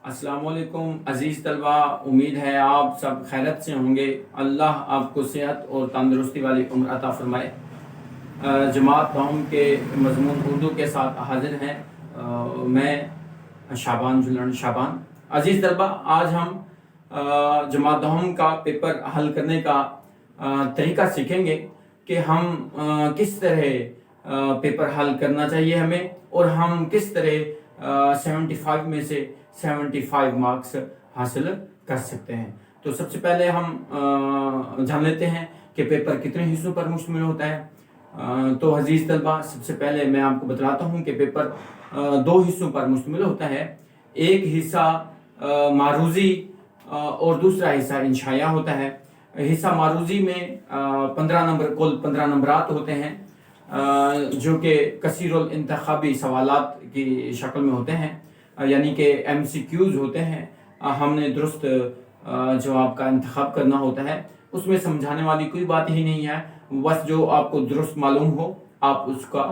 अस्सलाम वालेकुम अज़ीज़ तलबा, उम्मीद है आप सब खैरियत से होंगे। अल्लाह आपको सेहत और तंदुरुस्ती वाली उम्र अता फरमाए। जमात कौम के मज़मून उर्दू के साथ हाजिर हैं। मैं शाबान जुलन शाबान। अज़ीज़ तलबा, आज हम जमात दहम का पेपर हल करने का तरीका सीखेंगे कि हम किस तरह पेपर हल करना चाहिए हमें, और हम किस तरह 75 में से 75 मार्क्स हासिल कर सकते हैं। तो सबसे पहले हम जान लेते हैं कि पेपर कितने हिस्सों पर मुश्तमिल होता है। तो अजीज़ तलबा, सबसे पहले मैं आपको बतलाता हूँ कि पेपर दो हिस्सों पर मुश्तमिल होता है। एक हिस्सा मारूजी और दूसरा हिस्सा इंशाया होता है। हिस्सा मारूजी में 15 नंबर, कुल 15 नंबरात होते हैं, जो कि कसीरुल इंतखाबी सवालात की शक्ल में होते हैं, यानी कि MCQs होते हैं। हमने दुरुस्त जवाब का इंतखाब करना होता है। उसमें समझाने वाली कोई बात ही नहीं है, बस जो आपको दुरुस्त मालूम हो आप उसका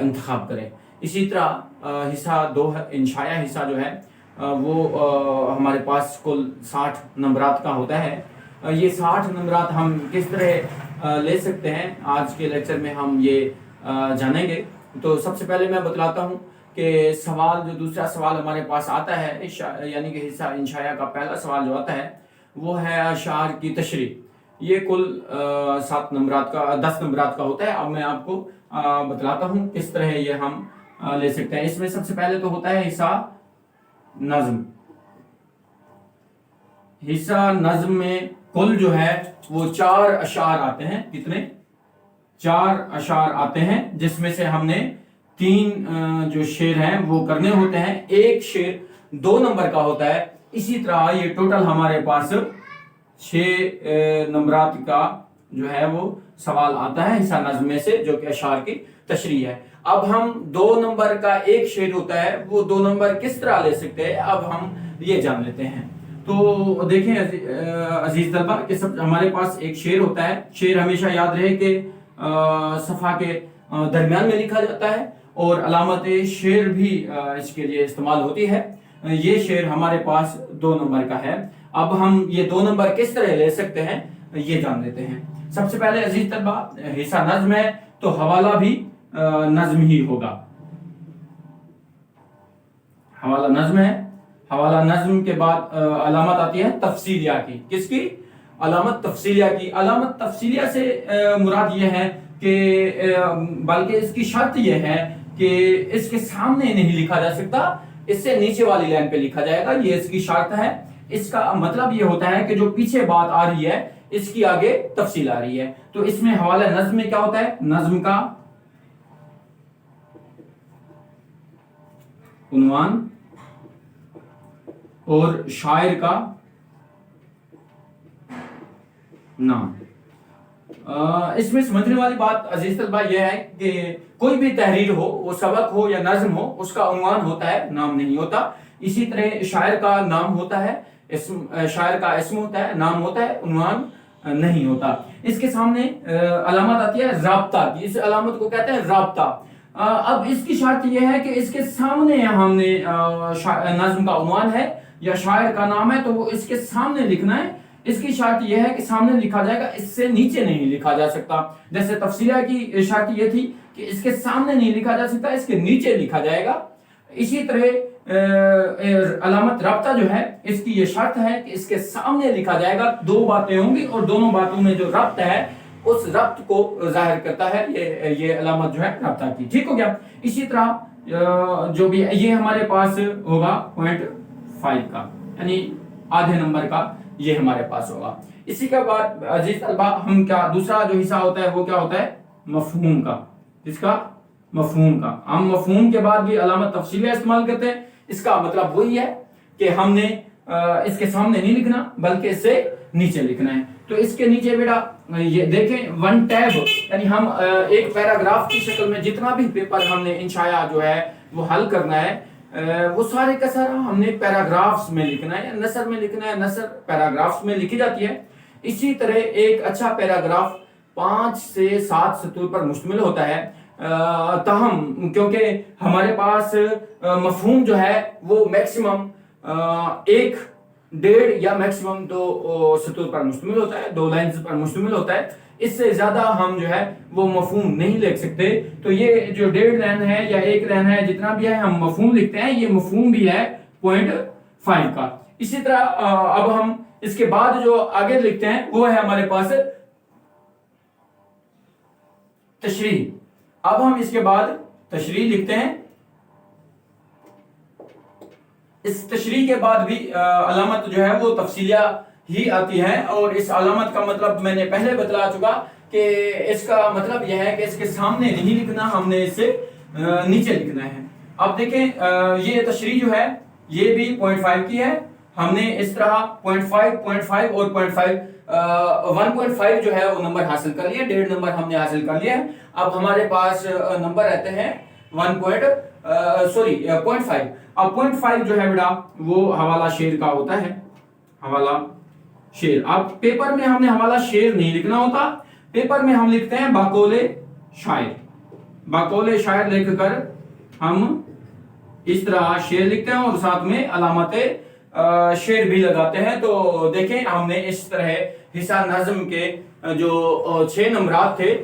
इंतखाब करें। इसी तरह हिस्सा दो है, इंशाया हिस्सा जो है वो हमारे पास कुल 60 नंबरात का होता है। ये 60 नंबरात हम किस तरह ले सकते हैं, आज के लेक्चर में हम ये जानेंगे। तो सबसे पहले मैं बतलाता हूँ कि सवाल, जो दूसरा सवाल हमारे पास आता है, यानी कि हिस्सा इंशाया का पहला सवाल जो आता है वो है अशार की तशरीह। ये कुल 7 नंबरात का, 10 नंबरात का होता है। अब मैं आपको बतलाता हूँ किस तरह ये हम ले सकते हैं। इसमें सबसे पहले तो होता है हिस्सा नज्म। हिस्सा नज्म में कुल जो है वो 4 अशार आते हैं। कितने? 4 अशार आते हैं, जिसमें से हमने 3 जो शेर हैं वो करने होते हैं। एक शेर 2 नंबर का होता है। इसी तरह ये टोटल हमारे पास 6 नंबरात का जो है वो सवाल आता है हिस्सा नज्म में से, जो कि अशार की तशरीह है। अब हम 2 नंबर का एक शेर होता है, वो 2 नंबर किस तरह ले सकते हैं, अब हम ये जान लेते हैं। तो देखें अजीज तलबा कि सब हमारे पास एक शेर होता है। शेर हमेशा याद रहे कि सफ़ा के दरमियान में लिखा जाता है, और अलामत शेर भी इसके लिए इस्तेमाल होती है। ये शेर हमारे पास 2 नंबर का है। अब हम ये 2 नंबर किस तरह ले सकते हैं ये जान लेते हैं। सबसे पहले अजीज तलबा, हिस्सा नज्म है तो हवाला भी नज्म ही होगा। हवाला नज्म है। हवाला नज्म के बाद अलामत आती है तफसीलिया की। किसकी? अलामत तफसीलिया की। अलामत तफसीलिया से मुराद ये है कि बल्कि इसकी शर्त यह है कि इसके सामने नहीं लिखा जा सकता, इससे नीचे वाली लाइन पे लिखा जाएगा। ये इसकी शर्त है। इसका मतलब ये होता है कि जो पीछे बात आ रही है इसकी आगे तफसील आ रही है। तो इसमें हवाला नज्म में क्या होता है? नज्म का उन्वान और शायर का नाम। इसमें समझने वाली बात अजीज तलबा यह है कि कोई भी तहरीर हो, वो सबक हो या नज्म हो, उसका उन्वान होता है, नाम नहीं होता। इसी तरह शायर का नाम होता है, शायर का इस्म होता है, नाम होता है, उन्वान नहीं होता। इसके सामने अलामत आती है राब्ता की। इस अलामत को कहते हैं राब्ता। अब इसकी शर्त यह है कि इसके सामने हमने नज्म का उन्वान है या शायर का नाम है तो वो इसके सामने लिखना है। इसकी शर्त यह है कि सामने लिखा जाएगा, इससे नीचे नहीं लिखा जा सकता। जैसे तफसीला की शर्त यह थी कि इसके सामने नहीं लिखा जा सकता, इसके नीचे लिखा जाएगा। इसी तरह अलामत राब्ता जो है, इसकी ये शर्त है कि इसके सामने लिखा जाएगा। 2 बातें होंगी और दोनों बातों में जो रब्त है उस रब्त को जाहिर करता है ये अलामत जो है राब्ता की। ठीक हो गया। इसी तरह जो भी ये हमारे पास होगा 0.5 का, यानी आधे नंबर का ये हमारे पास होगा। इसी के बाद अजीज तलबा, हम क्या दूसरा जो हिस्सा होता है वो क्या होता है? मफहूम का। किसका? मफहूम का। हम मफहूम के बाद भी अलामत तफसीलिया इस्तेमाल करते हैं। इसका मतलब वही है कि हमने इसके सामने नहीं लिखना बल्कि इससे नीचे लिखना है। तो इसके नीचे बेटा ये देखें 1 टैब, यानी हम एक पैराग्राफ की शक्ल में जितना भी पेपर हमने इंशाया जो है वो हल करना है, वो सारे का सारा हमने पैराग्राफ्स में लिखना है या नसर में लिखना है। नसर पैराग्राफ्स में लिखी जाती है। इसी तरह एक अच्छा पैराग्राफ 5 से 7 सतूर पर मुश्तमिल होता है। ताहम क्योंकि हमारे पास मफहूम जो है वो मैक्सिमम एक, डेढ़ या मैक्सिमम 2 सतूर पर मुश्तमिल होता है, 2 लाइंस पर मुश्तमिल होता है। इससे ज्यादा हम जो है वो मफहूम नहीं लिख सकते। तो ये जो 1.5 लाइन है या 1 लाइन है, जितना भी है हम मफहूम लिखते हैं, ये मफहूम भी है 0.5 का। इसी तरह अब हम इसके बाद जो आगे लिखते हैं वो है हमारे पास तशरीह। अब हम इसके बाद तशरीह लिखते हैं। इस तशरीह के बाद भी अलामत जो है वो तफसीलिया ही आती है, और इस अलामत का मतलब मैंने पहले बतला चुका कि इसका मतलब यह है कि इसके सामने नहीं लिखना, हमने इससे नीचे लिखना है। अब देखें ये तशरीह जो है ये भी 0.5 की है। हमने इस तरह 0.5, 0.5 और 0.5 1.5 जो है वो नंबर हासिल कर लिए, 1.5 नंबर हमने हासिल कर लिया है। अब हमारे पास नंबर रहते हैं 0.5। अब 0.5 जो है बेटा वो हवाला शेर का होता है, हवाला शेर। अब पेपर में हमने हवाला शेर नहीं लिखना होता, पेपर में हम लिखते हैं बाकोले शायर। बाकोले शायर लिखकर हम इस तरह शेर लिखते हैं और साथ में अलामते शेर भी लगाते हैं। तो देखें हमने इस तरह हिस्सा नज़्म के जो 6 नंबरात थे,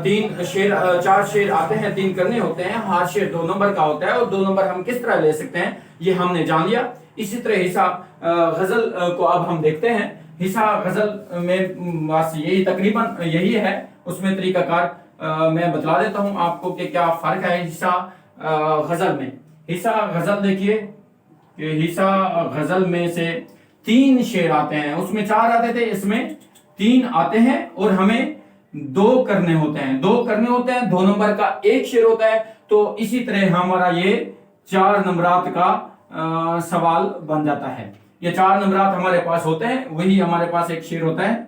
3 शेर 4 शेर आते हैं, 3 करने होते हैं, हर शेर 2 नंबर का होता है, और 2 नंबर हम किस तरह ले सकते हैं ये हमने जान लिया। इसी तरह हिस्सा गजल को अब हम देखते हैं। हिस्सा गजल में बस यही तकरीबन यही है, उसमें तरीकाकार मैं बतला देता हूं आपको कि क्या फर्क है हिस्सा गजल में। हिस्सा गजल देखिए कि हिस्सा गजल में से 3 शेर आते हैं, उसमें 4 आते थे, इसमें 3 आते हैं, और हमें 2 करने होते हैं। 2 करने होते हैं, 2 नंबर का 1 शेर होता है। तो इसी तरह हमारा ये 4 नंबरात का सवाल बन जाता है। ये 4 नंबरात हमारे पास होते हैं, वही हमारे पास 1 शेर होता है।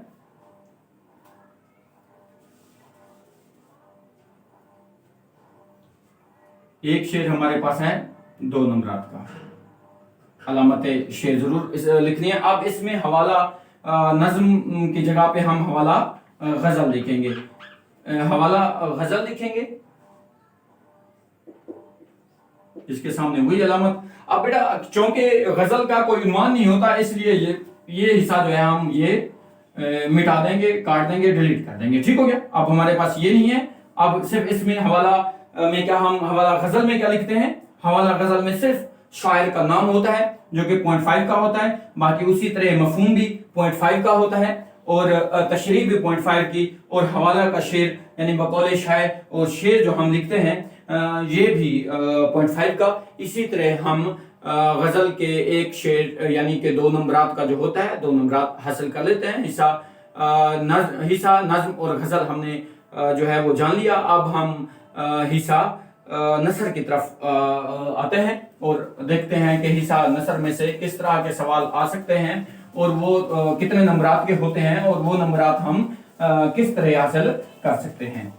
एक शेर हमारे पास है 2 नंबरात का। अलामत शेर जरूर लिखनी है। अब इसमें हवाला नज्म की जगह पे हम हवाला गजल लिखेंगे, हवाला गजल लिखेंगे, इसके सामने वही अलामत। अब बेटा चूंकि गजल का कोई उन्वान नहीं होता, इसलिए ये हिस्सा जो है हम ये मिटा देंगे, काट देंगे, डिलीट कर देंगे। ठीक हो गया। अब हमारे पास ये नहीं है। अब सिर्फ इसमें हवाला में क्या, हम हवाला गजल में क्या लिखते हैं, हवाला गजल में सिर्फ शायर का नाम होता है जो कि 0.5 का होता है। बाकी उसी तरह मफहूम भी 0.5 का होता है, और तशरीह भी 0.5 की, और हवाला का शेर यानी बकौले शायर और शेर जो हम लिखते हैं ये भी 0.5 का। इसी तरह हम गजल के 1 शेर यानी कि 2 नंबरात का जो होता है 2 नंबरात हासिल कर लेते हैं। हिस्सा नज्म और गजल हमने जो है वो जान लिया। अब हम हिस्सा नसर की तरफ आते हैं और देखते हैं कि हिस्सा नसर में से किस तरह के सवाल आ सकते हैं, और वो कितने नंबरात के होते हैं, और वो नंबरात हम किस तरह हासिल कर सकते हैं।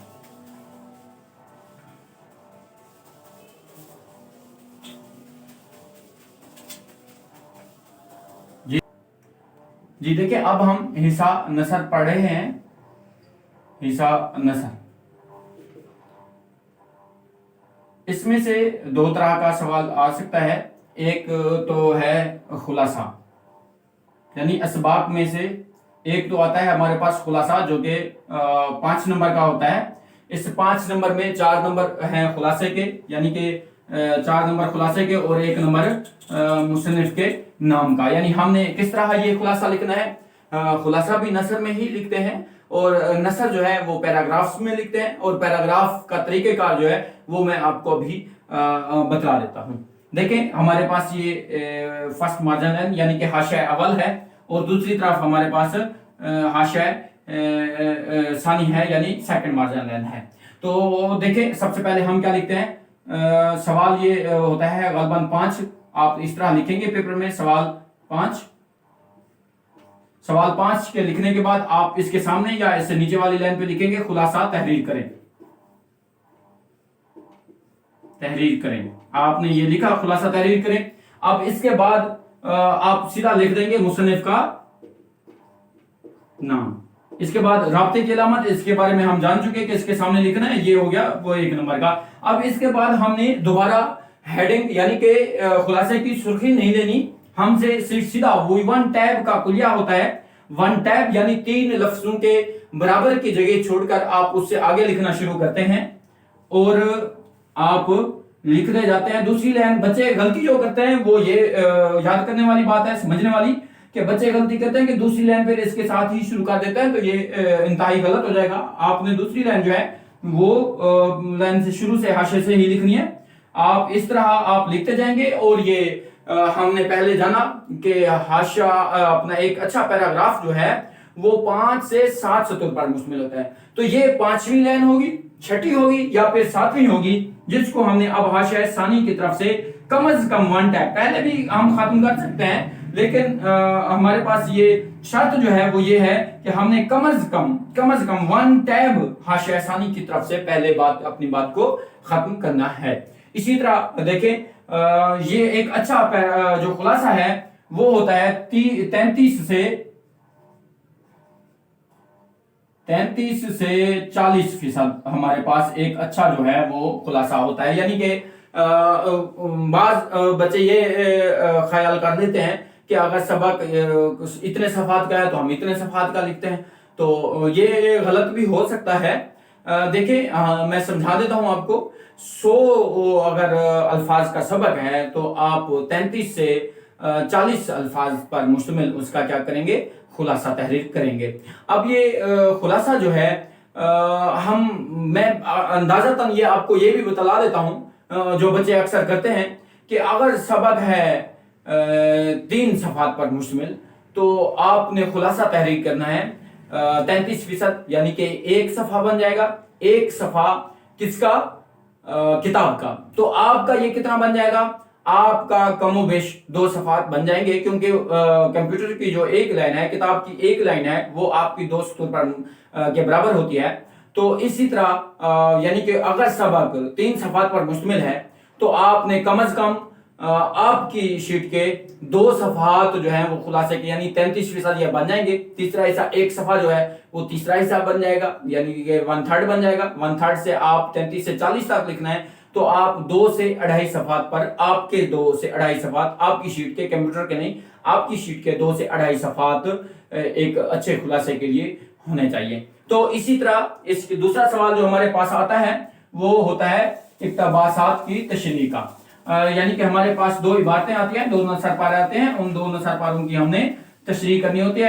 जी देखिए, अब हम हिस्सा नसर पढ़ रहे हैं। हिस्सा नसर, इसमें से 2 तरह का सवाल आ सकता है। एक तो है खुलासा, यानी असबाब में से एक तो आता है हमारे पास खुलासा, जो कि 5 नंबर का होता है। इस 5 नंबर में 4 नंबर हैं खुलासे के, यानी कि 4 नंबर खुलासे के और 1 नंबर मुसन्निफ के नाम का। यानी हमने किस तरह ये खुलासा लिखना है, खुलासा भी नसर में ही लिखते हैं, और नसर जो है वो पैराग्राफ्स में लिखते हैं, और पैराग्राफ का तरीकेकार जो है वो मैं आपको अभी बतला देता हूँ। देखें हमारे पास ये फर्स्ट मार्जिन लाइन यानी कि हाशिया अव्वल है, और दूसरी तरफ हमारे पास हाशिया सानी है यानी सेकंड मार्जिन लाइन है। तो देखें सबसे पहले हम क्या लिखते हैं, सवाल ये होता है गलबन 5। आप इस तरह लिखेंगे पेपर में सवाल 5। सवाल 5 के लिखने के बाद आप इसके सामने या इससे नीचे वाली लाइन पे लिखेंगे खुलासा तहरीर करें। तहरीर करें, आपने ये लिखा खुलासा तहरीर करें। अब इसके बाद आप सीधा लिख देंगे मुसन्निफ का नाम। इसके बाद राब्ते की अलामत, इसके बारे में हम जान चुके कि इसके सामने लिखना है, ये हो गया वो 1 नंबर का। अब इसके बाद हमने दोबारा हेडिंग यानी कि खुलासे की सुर्खी नहीं लेनी, ہم سے سیدھا وہی ون ٹیب کا کلیہ ہوتا ہے. ون ٹیب یعنی 3 لفظوں کے برابر کی جگہ چھوڑ کر آپ اس سے آگے لکھنا شروع کرتے ہیں اور آپ لکھتے جاتے ہیں. دوسری لائن بچے غلطی جو کرتے ہیں وہ یہ یاد کرنے والی بات ہے، سمجھنے والی، کہ بچے غلطی کرتے ہیں کہ دوسری لائن پھر اس کے ساتھ ہی شروع کر دیتے ہیں، تو یہ انتہائی غلط ہو جائے گا. آپ نے دوسری لائن جو ہے وہ لائن سے شروع سے حاشیے سے ہی لکھنی ہے. آپ اس طرح آپ لکھتے جائیں گے اور یہ ہم نے پہلے جانا کہ حاشیہ اپنا ایک اچھا پیراگراف جو ہے وہ 5 سے 7 سطور پر مشتمل ہوتا ہے. تو یہ 5ویں لائن ہوگی، 6ٹھی ہوگی یا پھر 7ویں ہوگی، جس کو ہم نے اب حاشیہ ثانی کی طرف سے کم از کم 1 ٹیب پہلے بھی ہم ختم کر سکتے ہیں، لیکن ہمارے پاس یہ شرط جو ہے وہ یہ ہے کہ ہم نے کم از کم 1 ٹیب حاشیہ ثانی کی طرف سے پہلے اپنی بات کو ختم کرنا ہے. اسی طرح دیکھیں یہ ایک اچھا جو خلاصہ ہے وہ ہوتا ہے 33 سے 40% ہمارے پاس ایک اچھا جو ہے وہ خلاصہ ہوتا ہے. یعنی کہ بعض بچے یہ خیال کر لیتے ہیں کہ اگر سبق اتنے صفحات کا ہے تو ہم اتنے صفحات کا لکھتے ہیں، تو یہ غلط بھی ہو سکتا ہے. دیکھیں میں سمجھا دیتا ہوں آپ کو. 100 اگر الفاظ کا سبق ہے تو آپ 33 سے 40 الفاظ پر مشتمل اس کا کیا کریں گے، خلاصہ تحریر کریں گے. اب یہ خلاصہ جو ہے میں اندازتاً یہ آپ کو یہ بھی بتلا دیتا ہوں جو بچے اکثر کرتے ہیں کہ اگر سبق ہے 3 صفحات پر مشتمل تو آپ نے خلاصہ تحریر کرنا ہے 33%، یعنی کہ 1 صفحہ بن جائے گا. 1 صفحہ کس کا؟ کتاب کا. تو آپ کا یہ کتنا بن جائے گا؟ آپ کا کم و بیش 2 صفحات بن جائیں گے، کیونکہ کمپیوٹر کی جو 1 لائن ہے، کتاب کی 1 لائن ہے، وہ آپ کی 2 سطور پر کے برابر ہوتی ہے. تو اسی طرح یعنی کہ اگر سبق 3 صفحات پر مشتمل ہے تو آپ نے کم از کم آپ کی شیٹ کے 2 صفحات جو ہیں وہ خلاصے کے یعنی 33% یہ بن جائیں گے. تیسرا حصہ 1 صفحہ جو ہے وہ تیسرا حصہ بن جائے گا، یعنی کہ 1/3 بن جائے گا. 1/3 سے آپ 33 سے 40 تک لکھنا ہے تو آپ 2 سے 2.5 صفحات پر آپ کے 2 سے 2.5 صفحات آپ کی شیٹ کے، کمپیوٹر کے نہیں، آپ کی شیٹ کے 2 سے 2.5 صفحات ایک اچھے خلاصے کے لیے ہونے چاہیے. تو اسی طرح اس کے دوسرا سوال جو ہمارے پاس آتا ہے وہ ہوتا ہے اقتباسات کی تشریح کا. یعنی کہ ہمارے پاس 2 عبارتیں آتی ہیں، 2 نثر پارے آتے ہیں، ان 2 نثر پاروں کی ہم نے تشریح کرنی ہوتی ہے.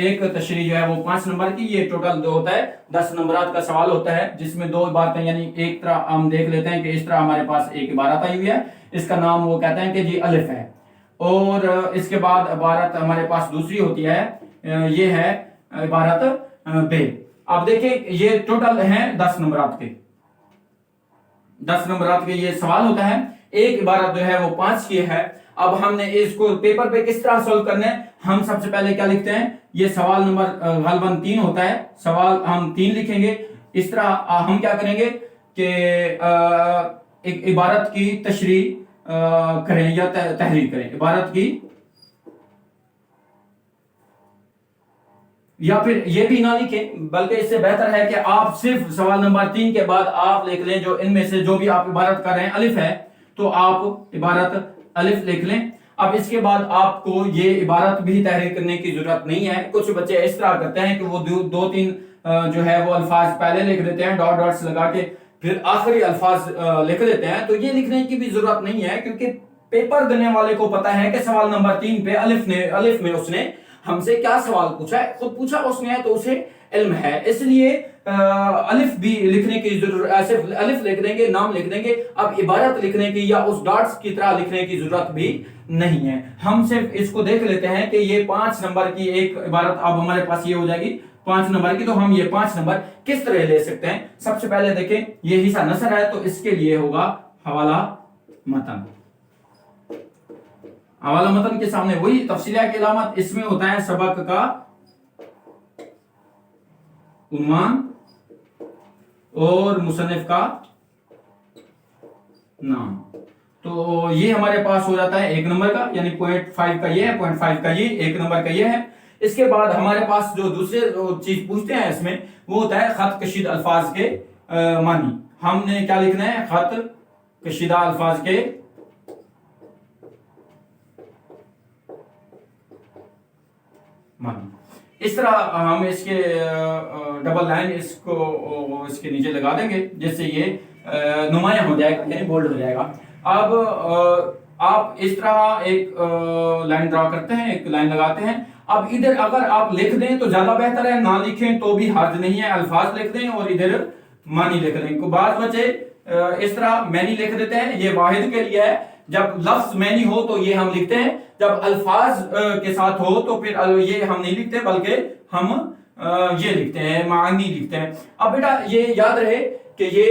ایک تشریح جو ہے وہ 5 نمبر کی، یہ ٹوٹل 2 ہوتا ہے، 10 نمبرات کا سوال ہوتا ہے جس میں 2 عبارتیں، یعنی ایک طرح ہم دیکھ لیتے ہیں کہ اس طرح ہمارے پاس ایک عبارت آئی ہوئی ہے، اس کا نام وہ کہتے ہیں کہ جی الف ہے، اور اس کے بعد عبارت ہمارے پاس دوسری ہوتی ہے، یہ ہے عبارت بے. اب دیکھیں یہ ٹوٹل ہیں 10 نمبرات کے، 10 نمبرات کے یہ سوال ہوتا ہے. ایک عبارت جو ہے وہ 5 کی ہے. اب ہم نے اس کو پیپر پہ کس طرح سولو کرنا ہے؟ ہم سب سے پہلے کیا لکھتے ہیں؟ یہ سوال نمبر غالباً 3 ہوتا ہے، سوال ہم 3 لکھیں گے. اس طرح ہم کیا کریں گے کہ ایک عبارت کی تشریح کریں یا تحریر کریں. عبارت کی، یا پھر یہ بھی نہ لکھیں، بلکہ اس سے بہتر ہے کہ آپ صرف سوال نمبر 3 کے بعد آپ لکھ لیں جو ان میں سے جو بھی آپ عبارت کر رہے ہیں الف ہے تو آپ عبارت الف لکھ لیں. اب اس کے بعد آپ کو یہ عبارت بھی تحریر کرنے کی ضرورت نہیں ہے. کچھ بچے اس طرح کرتے ہیں کہ وہ 2-3 جو ہے وہ الفاظ پہلے لکھ دیتے ہیں ڈاٹ ڈاٹس لگا کے، پھر آخری الفاظ لکھ دیتے ہیں. تو یہ لکھنے کی بھی ضرورت نہیں ہے، کیونکہ پیپر دینے والے کو پتا ہے کہ سوال نمبر 3 پہ الف میں اس نے ہم سے کیا سوال پوچھا ہے، خود پوچھا اس نے تو اسے علم ہے. اس لیے الف بھی لکھنے کی ضرورت، صرف الف لکھ دیں گے، نام لکھ دیں گے. اب عبارت لکھنے کی یا اس ڈاٹس کی طرح لکھنے کی ضرورت بھی نہیں ہے. ہم صرف اس کو دیکھ لیتے ہیں کہ یہ 5 نمبر کی ایک عبارت اب ہمارے پاس یہ ہو جائے گی 5 نمبر کی. تو ہم یہ 5 نمبر کس طرح لے سکتے ہیں؟ سب سے پہلے دیکھیں یہ حصہ نثر ہے تو اس کے لیے ہوگا حوالہ متن. حوالہ متن کے سامنے وہی تفصیلیہ کی علامت، اس میں ہوتا ہے سبق کا عنوان اور مصنف کا نام. تو یہ ہمارے پاس ہو جاتا ہے 1 نمبر کا، یعنی 0.5 کا یہ ہے، 0.5 کا یہ، 1 نمبر کا یہ ہے. اس کے بعد ہمارے پاس جو دوسرے چیز پوچھتے ہیں اس میں وہ ہوتا ہے خط کشیدہ الفاظ کے معنی. ہم نے کیا لکھنا ہے؟ خط کشیدہ الفاظ کے मानी। इस तरह हम इसके डबल लाइन इसको इसके नीचे लगा देंगे जिससे ये नुमायां हो जाएगा, यानी बोल्ड हो जाएगा। अब आप इस तरह एक लाइन ड्रॉ करते हैं, एक लाइन लगाते हैं। अब इधर अगर आप लिख दें तो ज्यादा बेहतर है, ना लिखें तो भी हर्ज नहीं है, अल्फाज लिख दें और इधर मानी लिख दें। को बाद बचे इस तरह मैनी लिख देते हैं, ये वाहिद के लिए है। जब लफ्ज मैनी हो तो ये हम लिखते हैं, जब अल्फाज के साथ हो तो फिर ये हम नहीं लिखते बल्कि हम ये लिखते हैं, मानी लिखते हैं। अब बेटा ये याद रहे कि ये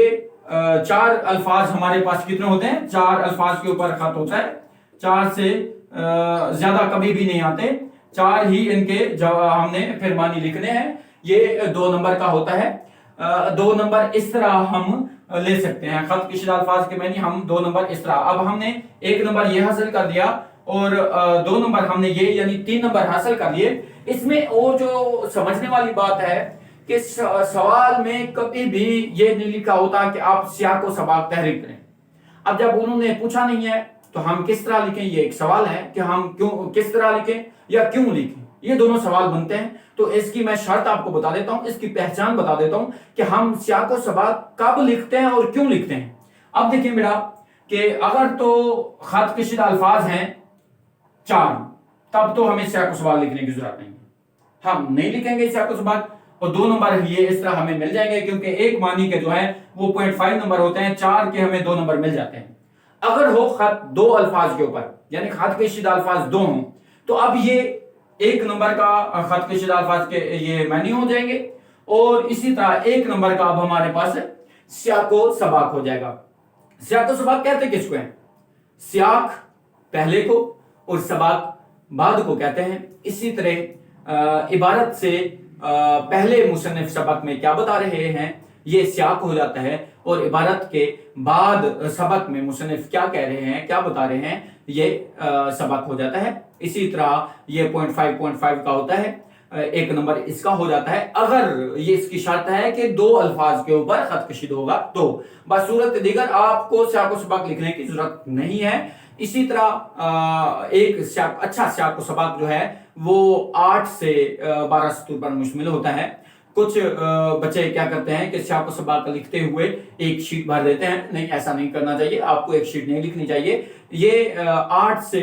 4 अल्फाज हमारे पास कितने होते हैं, 4 अल्फाज के ऊपर खत होता है, 4 से ज्यादा कभी भी नहीं आते, 4 ही इनके हमने फिर मानी लिखने हैं। ये 2 नंबर का होता है। 2 नंबर इस तरह हम ले सकते हैं, खत किशिदा अल्फाज के मैनी हम 2 नंबर इस तरह। अब हमने 1 नंबर ये हासिल कर दिया और 2 नंबर हमने ये यानी 3 नंबर हासिल कर लिए। इसमें और जो समझने वाली बात है कि सवाल में कभी भी ये नहीं लिखा होता कि आप सियाक व सबाक तहरीर करें। अब जब उन्होंने पूछा नहीं है तो हम किस तरह लिखें, ये एक सवाल है कि हम क्यों किस तरह लिखें या क्यों लिखें, ये दोनों सवाल बनते हैं। तो इसकी मैं शर्त आपको बता देता हूं, इसकी पहचान बता देता हूं कि हम सियाक व सबाक कब लिखते हैं और क्यों लिखते हैं। अब देखिए बेटा कि अगर तो खत किशिदा अल्फाज हैं 4, तब तो हमें सियाक व सबाक लिखने की जरूरत नहीं है, हम नहीं लिखेंगे सियाक व सबाक। और 2 नंबर ये इस तरह हमें मिल जाएंगे क्योंकि एक मानी के जो है वो 0.5 नंबर होते हैं, 4 के हमें 2 नंबर मिल जाते हैं। अगर हो खत 2 अल्फाज के ऊपर यानी खत किशिदा अल्फाज 2 हों तो अब ये 1 नंबर का खत किशिदा अल्फाज के ये मानी हो जाएंगे और इसी तरह 1 नंबर का अब हमारे पास सियाक व सबाक हो जाएगा। सियाक व सबाक कहते किसको हैं, सियाक पहले को और सबाक बाद को कहते हैं। इसी तरह इबारत से पहले मुसन्निफ सबक में क्या बता रहे हैं ये सियाक हो जाता है और इबारत के बाद सबक में मुसन्निफ क्या कह रहे हैं, क्या बता रहे हैं, ये सबक हो जाता है। इसी तरह ये 0.5 का होता है, 1 नंबर इसका हो जाता है। अगर ये इसकी शर्त है कि 2 अल्फाज के ऊपर खत कशीद होगा तो बस, सूरत दीगर आपको सियाक व सबाक लिखने की जरूरत नहीं है। इसी तरह एक अच्छा सियाक व सबाक जो है वो 8 से 12 सतूर पर मुश्तमिल होता है। कुछ बच्चे क्या करते हैं कि सियाक व सबाक लिखते हुए एक शीट भर देते हैं, नहीं ऐसा नहीं करना चाहिए, आपको एक शीट नहीं लिखनी चाहिए। ये 8 से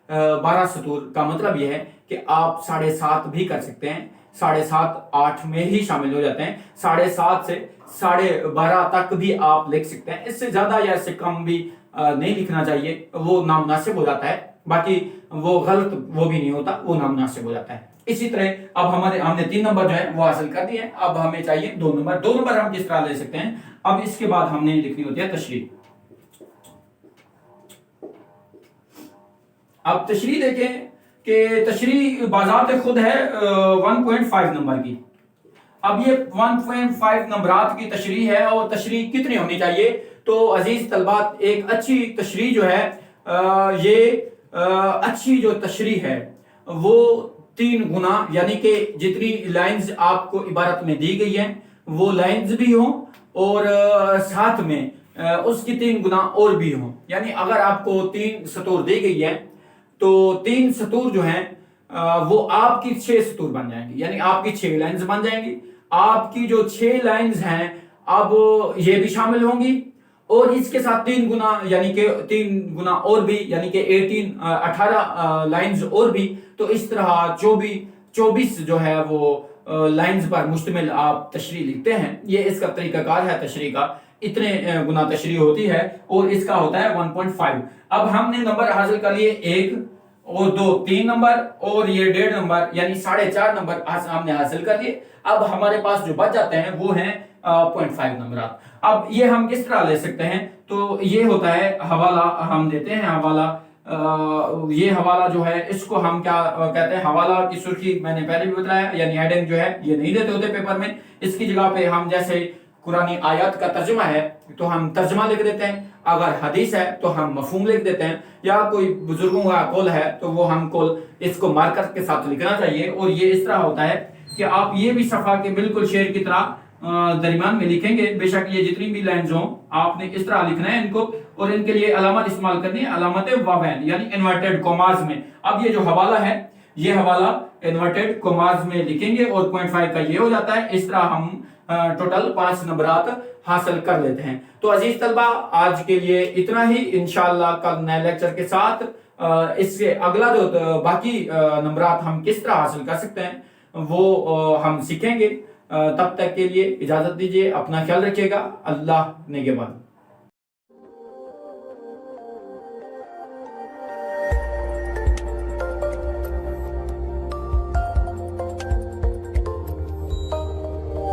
12 सतूर का मतलब यह है कि आप 7.5 भी कर सकते हैं, 7.5 8 में ही शामिल हो जाते हैं, 7.5 से 12.5 तक भी आप लिख सकते हैं। इससे ज्यादा या इससे कम भी नहीं लिखना चाहिए, वो नामुनासिब हो जाता है। बाकी वो गलत वो भी नहीं होता, वो नामुनासिब हो जाता है। इसी तरह अब हमने 3 नंबर जो है वो हासिल कर दिए हैं। अब हमें चाहिए 2 नंबर। 2 नंबर हम किस तरह ले सकते हैं, अब इसके बाद हमने लिखनी होती है तशरीह। अब तशरीह देखें कि तशरीह बाज़ात खुद है 1.5 नंबर की। अब ये 1.5 नंबरात की तशरीह है और तशरीह कितनी होनी चाहिए, तो अजीज तलबात एक अच्छी तशरीह जो है अच्छी जो तशरीह है वो 3 गुना यानी कि जितनी लाइंस आपको इबारत में दी गई है वो लाइंस भी हों और साथ में उसकी 3 गुना और भी हों। यानी अगर आपको 3 सतूर दी गई है तो 3 सतूर जो हैं वो आपकी 6 सतूर बन जाएंगी, यानी आपकी 6 लाइंस बन जाएंगी। आपकी जो 6 लाइंस हैं अब ये भी शामिल होंगी और इसके साथ 3 गुना यानी कि 3 गुना और भी यानी कि 18 लाइंस और भी। तो इस तरह 24 जो है वो लाइंस पर मुश्तमिल आप तशरीह लिखते हैं। ये इसका तरीकाकार है तशरीह का, इतने गुना तशरीह होती है और इसका होता है 1.5। अब हमने नंबर हासिल कर लिए 1 और 2 3 नंबर और ये 1.5 नंबर यानी 4.5 नंबर हमने हासिल कर लिए। अब हमारे पास जो बच जाते हैं वो हैं 0.5 नंबर। अब ये हम किस तरह ले सकते हैं, तो ये होता है हवाला हम देते हैं। हवाला ये हवाला जो है इसको हम क्या कहते हैं, हवाला की सुर्खी मैंने पहले भी बताया, यानी हेडिंग जो है ये नहीं देते होते पेपर में। इसकी जगह पे हम जैसे कुरानी आयत का तर्जुमा है तो हम तर्जुमा लिख देते हैं, अगर हदीस है तो हम मफहूम लिख देते हैं, या कोई बुजुर्गों का कौल है तो वो हम कौल इसको मार्कर के साथ लिखना चाहिए। और ये इस तरह होता है कि आप ये भी सफा के बिल्कुल शेर की तरह दरमियान में लिखेंगे। बेशक ये जितनी भी लाइन्स हों आपने इस तरह लिखना है इनको, और इनके लिए अलामत इस्तेमाल करनी है, अलामत वावैन यानी इन्वर्टेड कॉमास में। अब ये जो हवाला है یہ حوالہ انورٹیڈ کوماز میں لکھیں گے اور 0.5 کا یہ ہو جاتا ہے. اس طرح ہم ٹوٹل 5 نمبرات حاصل کر لیتے ہیں. تو عزیز طلبہ آج کے لیے اتنا ہی. انشاءاللہ کل نئے لیکچر کے ساتھ اس سے اگلا جو باقی نمبرات ہم کس طرح حاصل کر سکتے ہیں وہ ہم سیکھیں گے. تب تک کے لیے اجازت دیجیے. اپنا خیال رکھیے گا. اللہ نگہبان.